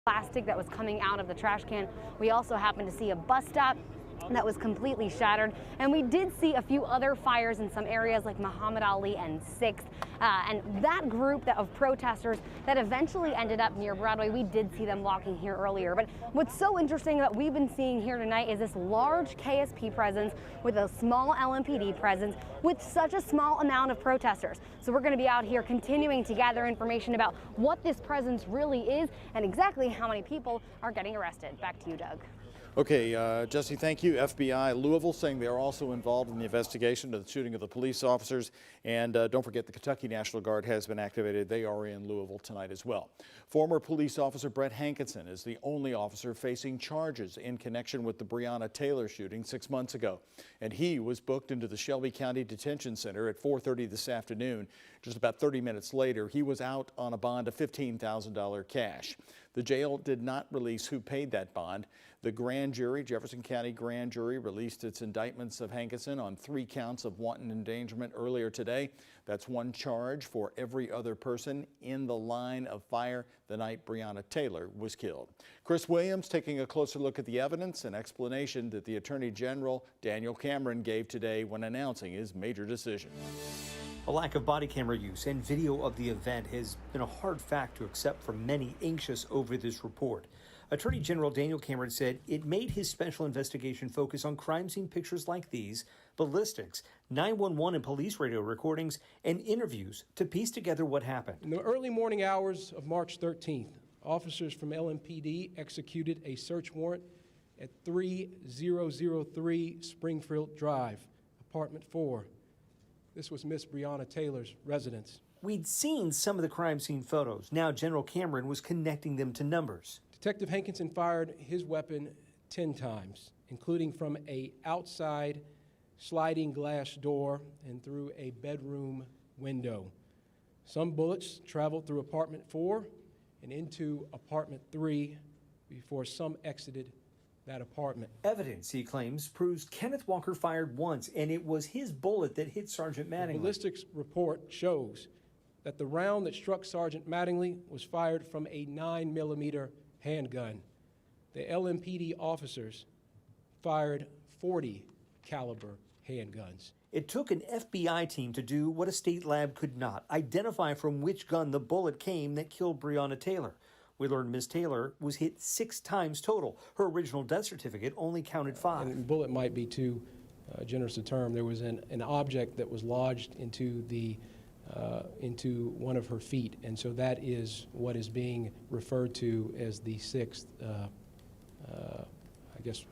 plastic that was coming out of the trash can. We also happened to see a bus stop that was completely shattered, and we did see a few other fires in some areas like Muhammad Ali and 6th, and that group of protesters that eventually ended up near Broadway, we did see them walking here earlier. But what's so interesting that we've been seeing here tonight is this large KSP presence with a small LMPD presence with such a small amount of protesters. So we're going to be out here continuing to gather information about what this presence really is and exactly how many people are getting arrested. Back to you, Doug. Okay, Jesse, thank you. FBI Louisville saying they are also involved in the investigation of the shooting of the police officers. And don't forget, the Kentucky National Guard has been activated. They are in Louisville tonight as well. Former police officer Brett Hankinson is the only officer facing charges in connection with the Breonna Taylor shooting 6 months ago. And he was booked into the Shelby County Detention Center at 4:30 this afternoon. Just about 30 minutes later, he was out on a bond of $15,000 cash. The jail did not release who paid that bond. The grand jury, Jefferson County grand jury, released its indictments of Hankinson on 3 counts of wanton endangerment earlier today. That's 1 charge for every other person in the line of fire the night Breonna Taylor was killed. Chris Williams taking a closer look at the evidence and explanation that the Attorney General Daniel Cameron gave today when announcing his major decision. A lack of body camera use and video of the event has been a hard fact to accept for many anxious over this report. Attorney General Daniel Cameron said it made his special investigation focus on crime scene pictures like these, ballistics, 911 and police radio recordings, and interviews to piece together what happened. In the early morning hours of March 13th, officers from LMPD executed a search warrant at 3003 Springfield Drive, apartment 4. This was Miss Breonna Taylor's residence. We'd seen some of the crime scene photos. Now General Cameron was connecting them to numbers. Detective Hankinson fired his weapon 10 times, including from an outside sliding glass door and through a bedroom window. Some bullets traveled through apartment 4 and into apartment 3 before some exited that apartment. Evidence, he claims, proves Kenneth Walker fired once, and it was his bullet that hit Sergeant Mattingly. The ballistics report shows that the round that struck Sergeant Mattingly was fired from a 9mm handgun. The LMPD officers fired .40 caliber handguns. It took an FBI team to do what a state lab could not, identify from which gun the bullet came that killed Breonna Taylor. We learned Ms. Taylor was hit 6 times total. Her original death certificate only counted 5. And bullet might be too generous a term. There was an object that was lodged into one of her feet, and so that is what is being referred to as the 6th,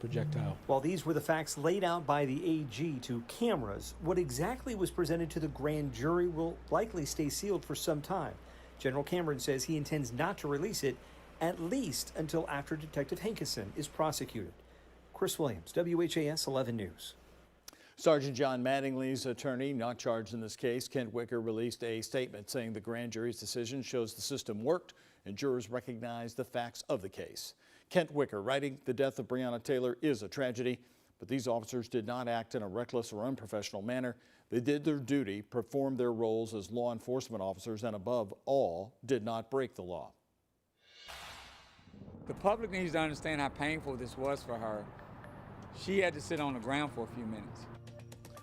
projectile. While these were the facts laid out by the AG to cameras, what exactly was presented to the grand jury will likely stay sealed for some time. General Cameron says he intends not to release it, at least until after Detective Hankinson is prosecuted. Chris Williams, WHAS 11 News. Sergeant John Mattingly's attorney, not charged in this case, Kent Wicker, released a statement saying the grand jury's decision shows the system worked and jurors recognize the facts of the case. Kent Wicker writing, the death of Breonna Taylor is a tragedy, but these officers did not act in a reckless or unprofessional manner. They did their duty, performed their roles as law enforcement officers, and above all, did not break the law. The public needs to understand how painful this was for her. She had to sit on the ground for a few minutes.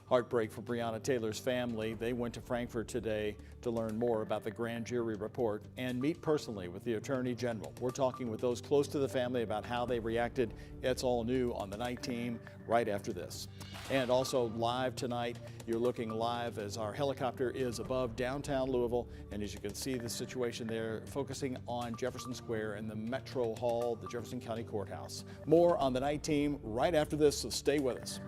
Heartbreak for Breonna Taylor's family. They went to Frankfort today to learn more about the grand jury report and meet personally with the Attorney General. We're talking with those close to the family about how they reacted. It's all new on the night team right after this. And also live tonight, you're looking live as our helicopter is above downtown Louisville. And as you can see the situation there, focusing on Jefferson Square and the Metro Hall, the Jefferson County Courthouse. More on the night team right after this, so stay with us.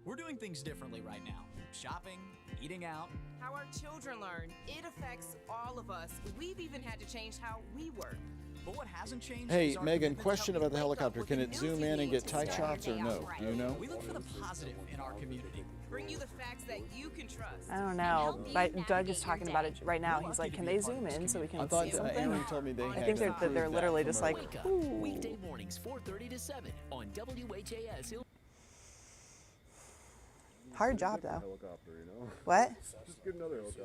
We're doing things differently right now. Shopping, eating out. How our children learn. It affects all of us. We've even had to change how we work. But what hasn't changed? Hey, Megan, question about the helicopter. Can it zoom in and get tight shots or no? Do you know? We look for the positive in our community. Bring you the facts that you can trust. I don't know, but Doug is talking about it right now. He's like, can they zoom in so we can see something? Aaron told me they I think they're literally just like, ooh. Weekday mornings, 4:30 to 7 on WHAS. Hard job, though. Helicopter, you know? What? Just get another helicopter.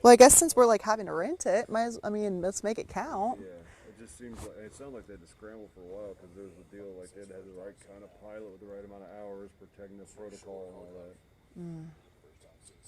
Well, I guess since we're like having to rent it, let's make it count. Yeah, it just seems like it sounded like they had to scramble for a while because there was a deal like they had the right kind of pilot with the right amount of hours, protecting the protocol and all that.